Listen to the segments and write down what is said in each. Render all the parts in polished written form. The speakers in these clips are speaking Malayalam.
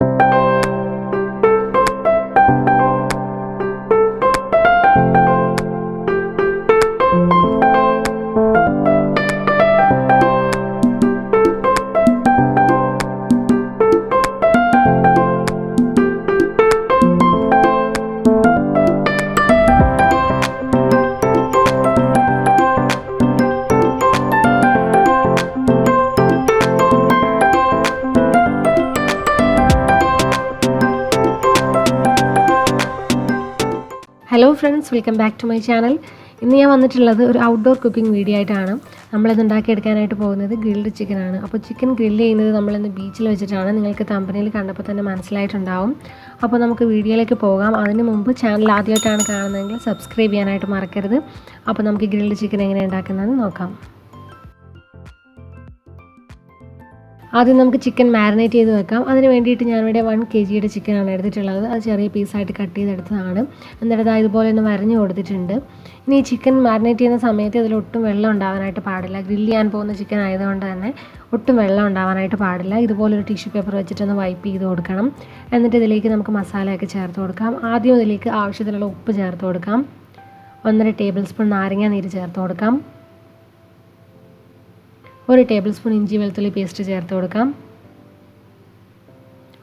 Hello friends, welcome back to my channel. ഇന്ന് ഞാൻ വന്നിട്ടുള്ളത് ഒരു ഔട്ട്ഡോർ കുക്കിംഗ് വീഡിയോ ആയിട്ടാണ്. നമ്മളിത് ഉണ്ടാക്കിയെടുക്കാനായിട്ട് പോകുന്നത് ഗ്രിൽഡ് ചിക്കൻ ആണ്. അപ്പോൾ ചിക്കൻ ഗ്രില്ല് ചെയ്യുന്നത് നമ്മളിന്ന് ബീച്ചിൽ വെച്ചിട്ടാണ്. നിങ്ങൾക്ക് തമ്പനയിൽ കണ്ടപ്പോൾ തന്നെ മനസ്സിലായിട്ടുണ്ടാവും. അപ്പോൾ നമുക്ക് വീഡിയോയിലേക്ക് പോകാം. അതിന് മുമ്പ് ചാനൽ ആദ്യമായിട്ടാണ് കാണുന്നതെങ്കിൽ സബ്സ്ക്രൈബ് ചെയ്യാനായിട്ട് മറക്കരുത്. അപ്പോൾ നമുക്ക് ഗ്രിൽഡ് ചിക്കൻ എങ്ങനെ ഉണ്ടാക്കുന്നതെന്ന് നോക്കാം. ആദ്യം നമുക്ക് ചിക്കൻ മാരിനേറ്റ് ചെയ്ത് വെക്കാം. അതിന് വേണ്ടിയിട്ട് ഞാനിവിടെ 1 kg ചിക്കനാണ് എടുത്തിട്ടുള്ളത്. അത് ചെറിയ പീസായിട്ട് കട്ട് ചെയ്തെടുത്തതാണ്. എന്നിട്ട് ഇതുപോലെ ഒന്ന് വരഞ്ഞു കൊടുത്തിട്ടുണ്ട്. ഇനി ഈ ചിക്കൻ മാരിനേറ്റ് ചെയ്യുന്ന സമയത്ത് ഇതിലൊട്ടും വെള്ളം ഉണ്ടാവാനായിട്ട് പാടില്ല. ഗ്രില്ല് ചെയ്യാൻ പോകുന്ന ചിക്കൻ ആയതുകൊണ്ട് തന്നെ ഒട്ടും വെള്ളം ഉണ്ടാവാനായിട്ട് പാടില്ല. ഇതുപോലൊരു ടിഷ്യൂ പേപ്പർ വെച്ചിട്ടൊന്ന് വൈപ്പ് ചെയ്ത് കൊടുക്കണം. എന്നിട്ട് ഇതിലേക്ക് നമുക്ക് മസാലയൊക്കെ ചേർത്ത് കൊടുക്കാം. ആദ്യം ഇതിലേക്ക് ആവശ്യത്തിനുള്ള ഉപ്പ് ചേർത്ത് കൊടുക്കാം. 1.5 ടേബിൾ സ്പൂൺ നാരങ്ങ നീര് ചേർത്ത് കൊടുക്കാം. 1 ടേബിൾ സ്പൂൺ ഇഞ്ചി വെളുത്തുള്ളി പേസ്റ്റ് ചേർത്ത് കൊടുക്കാം.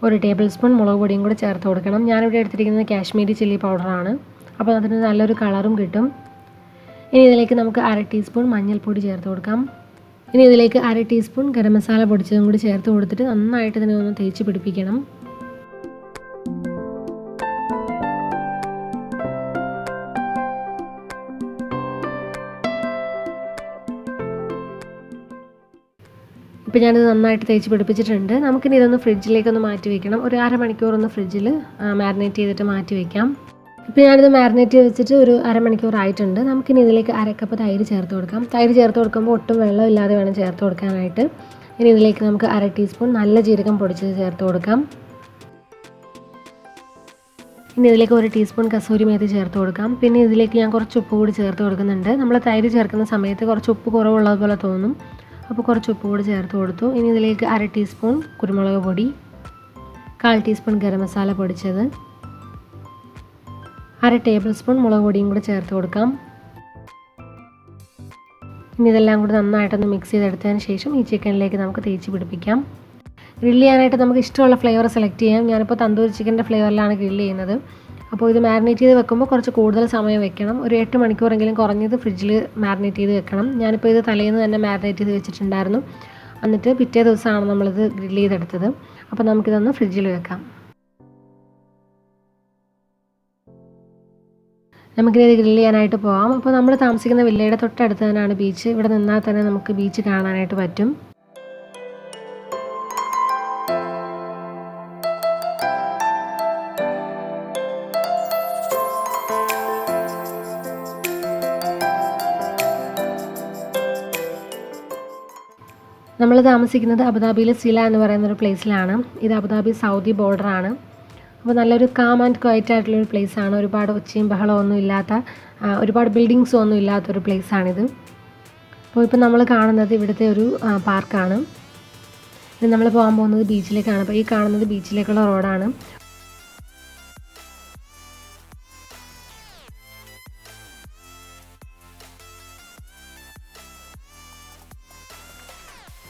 1 ടേബിൾ സ്പൂൺ മുളക് പൊടിയും കൂടി ചേർത്ത് കൊടുക്കണം. ഞാനിവിടെ എടുത്തിരിക്കുന്നത് കാശ്മീരി ചില്ലി പൗഡറാണ്. അപ്പോൾ അതിന് നല്ലൊരു കളറും കിട്ടും. ഇനി ഇതിലേക്ക് നമുക്ക് 1/2 ടീസ്പൂൺ മഞ്ഞൾപ്പൊടി ചേർത്ത് കൊടുക്കാം. ഇനി ഇതിലേക്ക് 1/2 ടീസ്പൂൺ ഗരം മസാല പൊടിച്ചതും കൂടി ചേർത്ത് കൊടുത്തിട്ട് നന്നായിട്ട് ഇതിനെ ഒന്ന് തേച്ച് പിടിപ്പിക്കണം. ഇപ്പോൾ ഞാനിത് നന്നായിട്ട് തേച്ച് പിടിപ്പിച്ചിട്ടുണ്ട്. നമുക്കിനി ഇതൊന്ന് ഫ്രിഡ്ജിലേക്കൊന്ന് മാറ്റി വയ്ക്കണം. ഒരു അരമണിക്കൂർ ഒന്ന് ഫ്രിഡ്ജിൽ മാരിനേറ്റ് ചെയ്തിട്ട് മാറ്റി വയ്ക്കാം. ഇപ്പോൾ ഞാനിത് മാരിനേറ്റ് ചെയ്ത് വെച്ചിട്ട് ഒരു അരമണിക്കൂർ ആയിട്ടുണ്ട്. നമുക്കിനി ഇതിലേക്ക് 1/2 കപ്പ് തൈര് ചേർത്ത് കൊടുക്കാം. തൈര് ചേർത്ത് കൊടുക്കുമ്പോൾ ഒട്ടും വെള്ളം ഇല്ലാതെ വേണം ചേർത്ത് കൊടുക്കാനായിട്ട്. ഇനി ഇതിലേക്ക് നമുക്ക് 1/2 ടീസ്പൂൺ നല്ല ജീരകം പൊടിച്ചത് ചേർത്ത് കൊടുക്കാം. ഇനി ഇതിലേക്ക് 1 ടീസ്പൂൺ കസൂരി മേത്തി ചേർത്ത് കൊടുക്കാം. പിന്നെ ഇതിലേക്ക് ഞാൻ കുറച്ച് ഉപ്പ് കൂടി ചേർത്ത് കൊടുക്കുന്നുണ്ട്. നമ്മൾ തൈര് ചേർക്കുന്ന സമയത്ത് കുറച്ച് ഉപ്പ് കുറവുള്ളതുപോലെ തോന്നും. അപ്പോൾ കുറച്ച് ഉപ്പ് കൂടി ചേർത്ത് കൊടുത്തു. ഇനി ഇതിലേക്ക് 1/2 ടീസ്പൂൺ കുരുമുളക് പൊടി, 1/4 ടീസ്പൂൺ ഗരം മസാല പൊടിച്ചത്, 1/2 ടേബിൾ സ്പൂൺ മുളക് പൊടിയും കൂടി ചേർത്ത് കൊടുക്കാം. ഇനി ഇതെല്ലാം കൂടി നന്നായിട്ടൊന്ന് മിക്സ് ചെയ്തെടുത്തതിന് ശേഷം ഈ ചിക്കനിലേക്ക് നമുക്ക് തേച്ച് പിടിപ്പിക്കാം. ഗ്രില്ല് ചെയ്യാനായിട്ട് നമുക്ക് ഇഷ്ടമുള്ള ഫ്ലേവർ സെലക്ട് ചെയ്യാം. ഞാനിപ്പോൾ തന്തൂരി ചിക്കൻ്റെ ഫ്ലേവറിലാണ് ഗ്രില്ല് ചെയ്യുന്നത്. അപ്പോൾ ഇത് മാരിനേറ്റ് ചെയ്ത് വെക്കുമ്പോൾ കുറച്ച് കൂടുതൽ സമയം വെക്കണം. ഒരു 8 മണിക്കൂറെങ്കിലും കുറഞ്ഞത് ഫ്രിഡ്ജിൽ മാരിനേറ്റ് ചെയ്ത് വെക്കണം. ഞാനിപ്പോൾ ഇത് തലേന്ന് തന്നെ മാരിനേറ്റ് ചെയ്ത് വെച്ചിട്ടുണ്ടായിരുന്നു. എന്നിട്ട് പിറ്റേ ദിവസമാണ് നമ്മളിത് ഗ്രില്ല് ചെയ്തെടുത്തത്. അപ്പോൾ നമുക്കിതൊന്ന് ഫ്രിഡ്ജിൽ വെക്കാം. നമുക്കിത് ഗ്രില്ല് ചെയ്യാനായിട്ട് പോകാം. അപ്പോൾ നമ്മൾ താമസിക്കുന്ന വില്ലയുടെ തൊട്ടടുത്ത് തന്നെയാണ് ബീച്ച്. ഇവിടെ നിന്നാൽ തന്നെ നമുക്ക് ബീച്ച് കാണാനായിട്ട് പറ്റും. നമ്മൾ താമസിക്കുന്നത് അബുദാബിയിലെ സില എന്ന് പറയുന്നൊരു പ്ലേസിലാണ്. ഇത് അബുദാബി സൗദി ബോർഡറാണ്. അപ്പോൾ നല്ലൊരു കാം ആൻഡ് ക്വയറ്റ് ആയിട്ടുള്ളൊരു പ്ലേസാണ്. ഒരുപാട് ഒച്ചയും ബഹളവും ഒന്നും ഇല്ലാത്ത, ഒരുപാട് ബിൽഡിങ്സും ഒന്നും ഇല്ലാത്തൊരു പ്ലേസാണിത്. അപ്പോൾ ഇപ്പോൾ നമ്മൾ കാണുന്നത് ഇവിടുത്തെ ഒരു പാർക്കാണ്. ഇത് നമ്മൾ പോകാൻ പോകുന്നത് ബീച്ചിലേക്കാണ്. അപ്പോൾ ഈ കാണുന്നത് ബീച്ചിലേക്കുള്ള റോഡാണ്.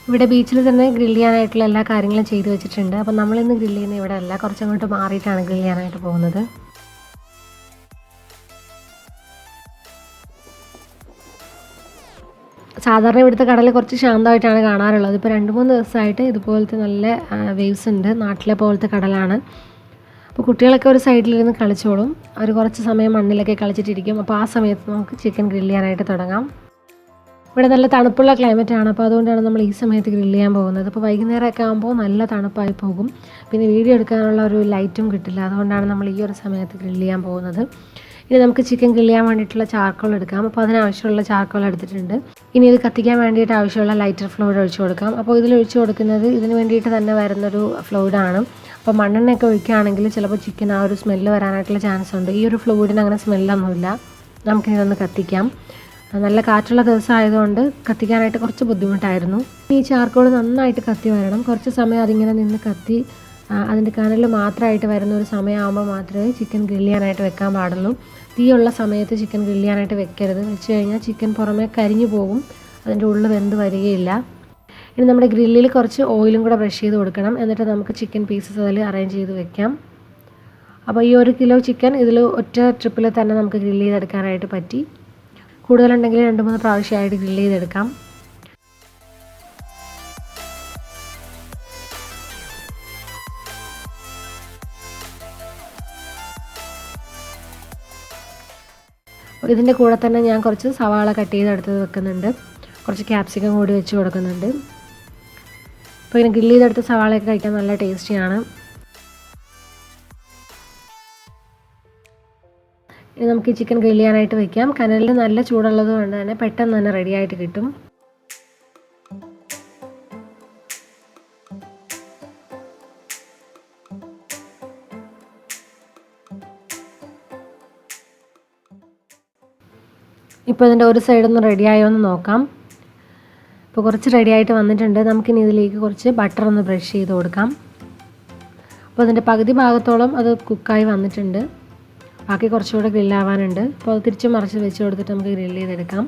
ഇവിടെ ബീച്ചിൽ തന്നെ ഗ്രില്ല് ചെയ്യാനായിട്ടുള്ള എല്ലാ കാര്യങ്ങളും ചെയ്തു വെച്ചിട്ടുണ്ട്. അപ്പോൾ നമ്മളിന്ന് ഗ്രില്ല് ചെയ്യുന്ന ഇവിടെ അല്ല, കുറച്ചങ്ങോട്ട് മാറിയിട്ടാണ് ഗ്രില്ല് ചെയ്യാനായിട്ട് പോകുന്നത്. സാധാരണ ഇവിടുത്തെ കടൽ കുറച്ച് ശാന്തമായിട്ടാണ് കാണാറുള്ളത്. ഇപ്പോൾ 2-3 ദിവസമായിട്ട് ഇതുപോലത്തെ നല്ല വേവ്സ് ഉണ്ട്. നാട്ടിലെ പോലത്തെ കടലാണ്. അപ്പോൾ കുട്ടികളൊക്കെ ഒരു സൈഡിലിരുന്ന് കളിച്ചോളും. അവർ കുറച്ച് സമയം മണ്ണിലൊക്കെ കളിച്ചിട്ടിരിക്കും. അപ്പോൾ ആ സമയത്ത് നമുക്ക് ചിക്കൻ ഗ്രില്ല് ചെയ്യാനായിട്ട് തുടങ്ങാം. ഇവിടെ നല്ല തണുപ്പുള്ള ക്ലൈമറ്റാണ്. അപ്പോൾ അതുകൊണ്ടാണ് നമ്മൾ ഈ സമയത്ത് ഗ്രില്ല് ചെയ്യാൻ പോകുന്നത്. അപ്പോൾ വൈകുന്നേരമൊക്കെ ആകുമ്പോൾ നല്ല തണുപ്പായി പോകും. പിന്നെ വീഡിയോ എടുക്കാനുള്ള ഒരു ലൈറ്റും കിട്ടില്ല. അതുകൊണ്ടാണ് നമ്മൾ ഈ ഒരു സമയത്ത് ഗ്രില്ല് ചെയ്യാൻ പോകുന്നത്. ഇനി നമുക്ക് ചിക്കൻ ഗ്രില്ല് ചെയ്യാൻ വേണ്ടിയിട്ടുള്ള ചാർക്കോൾ എടുക്കാം. അപ്പോൾ അതിനാവശ്യമുള്ള ചാർക്കോൾ എടുത്തിട്ടുണ്ട്. ഇനി ഇത് കത്തിക്കാൻ വേണ്ടിയിട്ട് ആവശ്യമുള്ള ലൈറ്റർ ഫ്ലൂയിഡ് ഒഴിച്ചു കൊടുക്കാം. അപ്പോൾ ഇതിൽ ഒഴിച്ചു കൊടുക്കുന്നത് ഇതിന് വേണ്ടിയിട്ട് തന്നെ വരുന്നൊരു ഫ്ലൂയിഡാണ്. അപ്പോൾ മണ്ണെണ്ണയൊക്കെ ഒഴിക്കുകയാണെങ്കിൽ ചിലപ്പോൾ ചിക്കൻ ആ ഒരു സ്മെല്ല് വരാനായിട്ടുള്ള ചാൻസ് ഉണ്ട്. ഈ ഒരു ഫ്ലൂയിഡിന് അങ്ങനെ സ്മെല്ലൊന്നുമില്ല. നമുക്കിതൊന്ന് കത്തിക്കാം. നല്ല കാറ്റുള്ള ദിവസം ആയതുകൊണ്ട് കത്തിക്കാനായിട്ട് കുറച്ച് ബുദ്ധിമുട്ടായിരുന്നു. ഈ ചാർക്കോൾ നന്നായിട്ട് കത്തി വരണം. കുറച്ച് സമയം അതിങ്ങനെ നിന്ന് കത്തി അതിൻ്റെ കനൽ മാത്രമായിട്ട് വരുന്ന ഒരു സമയമാകുമ്പോൾ മാത്രമേ ചിക്കൻ ഗ്രില്ല് ചെയ്യാനായിട്ട് വെക്കാൻ പാടുള്ളൂ. തീയുള്ള സമയത്ത് ചിക്കൻ ഗ്രില്ല് ചെയ്യാനായിട്ട് വെക്കരുത്. വെച്ച് കഴിഞ്ഞാൽ ചിക്കൻ പുറമേ കരിഞ്ഞു പോകും, അതിൻ്റെ ഉള്ളിൽ വെന്ത് വരികയില്ല. ഇനി നമ്മുടെ ഗ്രില്ലിൽ കുറച്ച് ഓയിലും കൂടെ ബ്രഷ് ചെയ്ത് കൊടുക്കണം. എന്നിട്ട് നമുക്ക് ചിക്കൻ പീസസ് അതിൽ അറേഞ്ച് ചെയ്ത് വെക്കാം. അപ്പോൾ ഈ 1 കിലോ ചിക്കൻ ഇതിൽ ഒറ്റ ട്രിപ്പിൽ തന്നെ നമുക്ക് ഗ്രില്ല് ചെയ്തെടുക്കാനായിട്ട് പറ്റി. കൂടുതലുണ്ടെങ്കിൽ 2-3 പ്രാവശ്യമായിട്ട് ഗ്രില്ല് ചെയ്തെടുക്കാം. ഇതിൻ്റെ കൂടെ തന്നെ ഞാൻ കുറച്ച് സവാള കട്ട് ചെയ്തെടുത്ത് വെക്കുന്നുണ്ട്. കുറച്ച് ക്യാപ്സിക്കം കൂടി വെച്ച് കൊടുക്കുന്നുണ്ട്. അപ്പോൾ ഇങ്ങനെ ഗ്രില്ല് ചെയ്തെടുത്ത സവാളയൊക്കെ കഴിക്കാൻ നല്ല ടേസ്റ്റിയാണ്. ഇനി നമുക്ക് ഈ ചിക്കൻ ഗ്രില്ല് ചെയ്യാനായിട്ട് വെക്കാം. കനലിൽ നല്ല ചൂടുള്ളത് കൊണ്ട് തന്നെ പെട്ടെന്ന് തന്നെ റെഡി ആയിട്ട് കിട്ടും. ഇപ്പോൾ ഇതിൻ്റെ ഒരു സൈഡൊന്ന് റെഡിയായോ എന്ന് നോക്കാം. ഇപ്പോൾ കുറച്ച് റെഡിയായിട്ട് വന്നിട്ടുണ്ട്. നമുക്കിനി ഇതിലേക്ക് കുറച്ച് ബട്ടർ ഒന്ന് ബ്രഷ് ചെയ്ത് കൊടുക്കാം. അപ്പോൾ അതിൻ്റെ പകുതി ഭാഗത്തോളം അത് കുക്കായി വന്നിട്ടുണ്ട്. ബാക്കി കുറച്ചുകൂടെ ഗ്രില്ലാവാനുണ്ട്. അപ്പോൾ അത് തിരിച്ച് മറിച്ച് വെച്ച് കൊടുത്തിട്ട് നമുക്ക് ഗ്രില്ല് ചെയ്തെടുക്കാം.